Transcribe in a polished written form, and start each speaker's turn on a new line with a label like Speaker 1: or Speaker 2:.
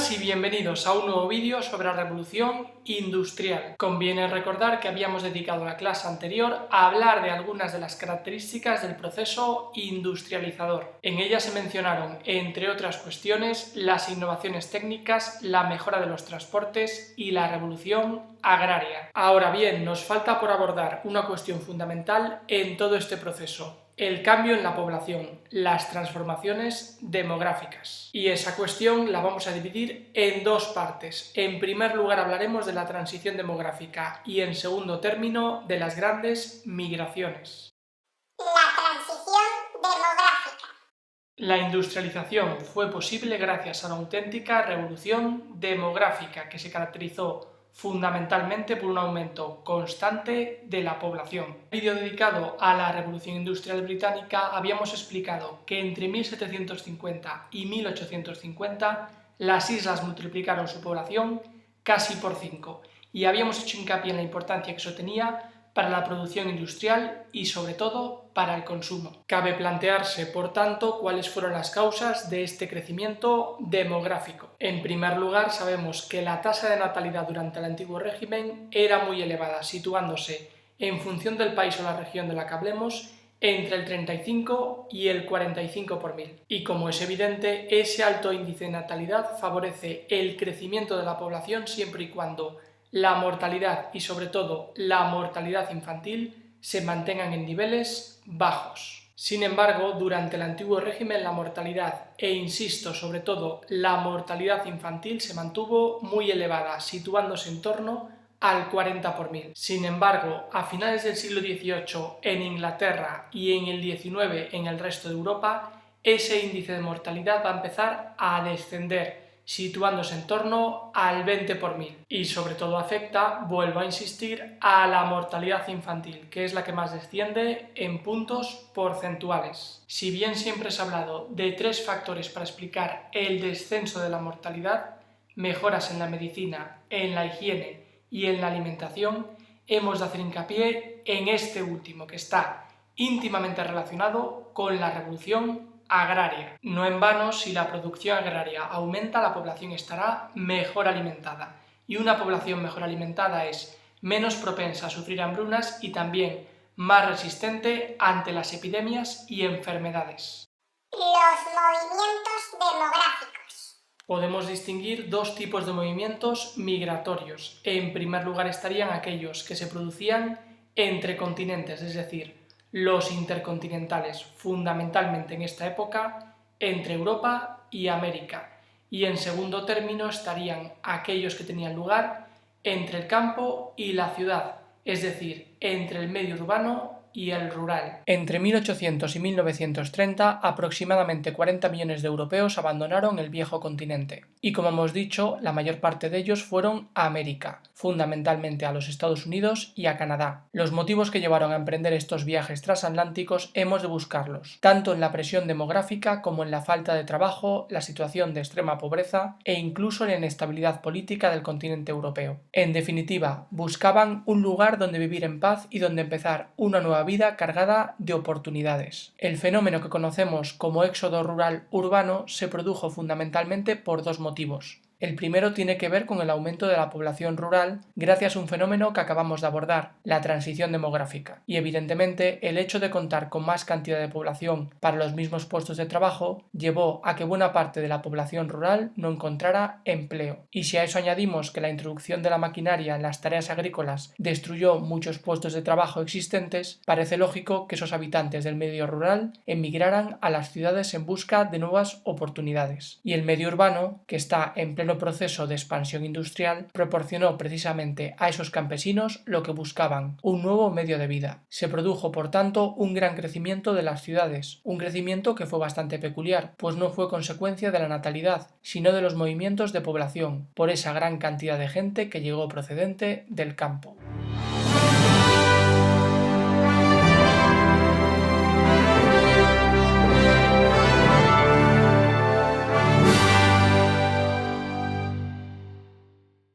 Speaker 1: días y bienvenidos a un nuevo vídeo sobre la revolución industrial. Conviene recordar que habíamos dedicado la clase anterior a hablar de algunas de las características del proceso industrializador. En ella se mencionaron, entre otras cuestiones, las innovaciones técnicas, la mejora de los transportes y la revolución agraria. Ahora bien, nos falta por abordar una cuestión fundamental en todo este proceso: el cambio en la población, las transformaciones demográficas. Y esa cuestión la vamos a dividir en dos partes. En primer lugar hablaremos de la transición demográfica y en segundo término de las grandes migraciones.
Speaker 2: La transición demográfica.
Speaker 1: La industrialización fue posible gracias a una auténtica revolución demográfica que se caracterizó fundamentalmente por un aumento constante de la población. En el vídeo dedicado a la Revolución Industrial Británica habíamos explicado que entre 1750 y 1850 las islas multiplicaron su población casi por 5 y habíamos hecho hincapié en la importancia que eso tenía para la producción industrial y sobre todo para el consumo. Cabe plantearse, por tanto, cuáles fueron las causas de este crecimiento demográfico. En primer lugar, sabemos que la tasa de natalidad durante el antiguo régimen era muy elevada, situándose, en función del país o la región de la que hablemos, entre el 35 y el 45 por mil. Y como es evidente, ese alto índice de natalidad favorece el crecimiento de la población siempre y cuando la mortalidad y sobre todo la mortalidad infantil se mantengan en niveles bajos. Sin embargo, durante el antiguo régimen la mortalidad, e insisto, sobre todo la mortalidad infantil, se mantuvo muy elevada, situándose en torno al 40 por mil. Sin embargo, a finales del siglo XVIII en Inglaterra y en el XIX en el resto de Europa, ese índice de mortalidad va a empezar a descender, situándose en torno al 20 por mil. Y sobre todo afecta, vuelvo a insistir, a la mortalidad infantil, que es la que más desciende en puntos porcentuales. Si bien siempre se ha hablado de 3 factores para explicar el descenso de la mortalidad: mejoras en la medicina, en la higiene y en la alimentación, hemos de hacer hincapié en este último, que está íntimamente relacionado con la revolución agraria. No en vano, si la producción agraria aumenta, la población estará mejor alimentada. Y una población mejor alimentada es menos propensa a sufrir hambrunas y también más resistente ante las epidemias y enfermedades.
Speaker 2: Los movimientos demográficos.
Speaker 1: Podemos distinguir dos tipos de movimientos migratorios. En primer lugar estarían aquellos que se producían entre continentes, es decir, los intercontinentales, fundamentalmente en esta época entre Europa y América. Y en segundo término estarían aquellos que tenían lugar entre el campo y la ciudad, es decir, entre el medio urbano y el rural. Entre 1800 y 1930, aproximadamente 40 millones de europeos abandonaron el viejo continente. Y como hemos dicho, la mayor parte de ellos fueron a América, fundamentalmente a los Estados Unidos y a Canadá. Los motivos que llevaron a emprender estos viajes transatlánticos hemos de buscarlos, tanto en la presión demográfica como en la falta de trabajo, la situación de extrema pobreza e incluso en la inestabilidad política del continente europeo. En definitiva, buscaban un lugar donde vivir en paz y donde empezar una nueva vida cargada de oportunidades. El fenómeno que conocemos como éxodo rural-urbano se produjo fundamentalmente por dos motivos. El primero tiene que ver con el aumento de la población rural gracias a un fenómeno que acabamos de abordar, la transición demográfica. Y evidentemente el hecho de contar con más cantidad de población para los mismos puestos de trabajo llevó a que buena parte de la población rural no encontrara empleo. Y si a eso añadimos que la introducción de la maquinaria en las tareas agrícolas destruyó muchos puestos de trabajo existentes, parece lógico que esos habitantes del medio rural emigraran a las ciudades en busca de nuevas oportunidades. Y el medio urbano, que está en pleno proceso de expansión industrial, proporcionó precisamente a esos campesinos lo que buscaban: un nuevo medio de vida. Se produjo, por tanto, un gran crecimiento de las ciudades, un crecimiento que fue bastante peculiar, pues no fue consecuencia de la natalidad, sino de los movimientos de población, por esa gran cantidad de gente que llegó procedente del campo.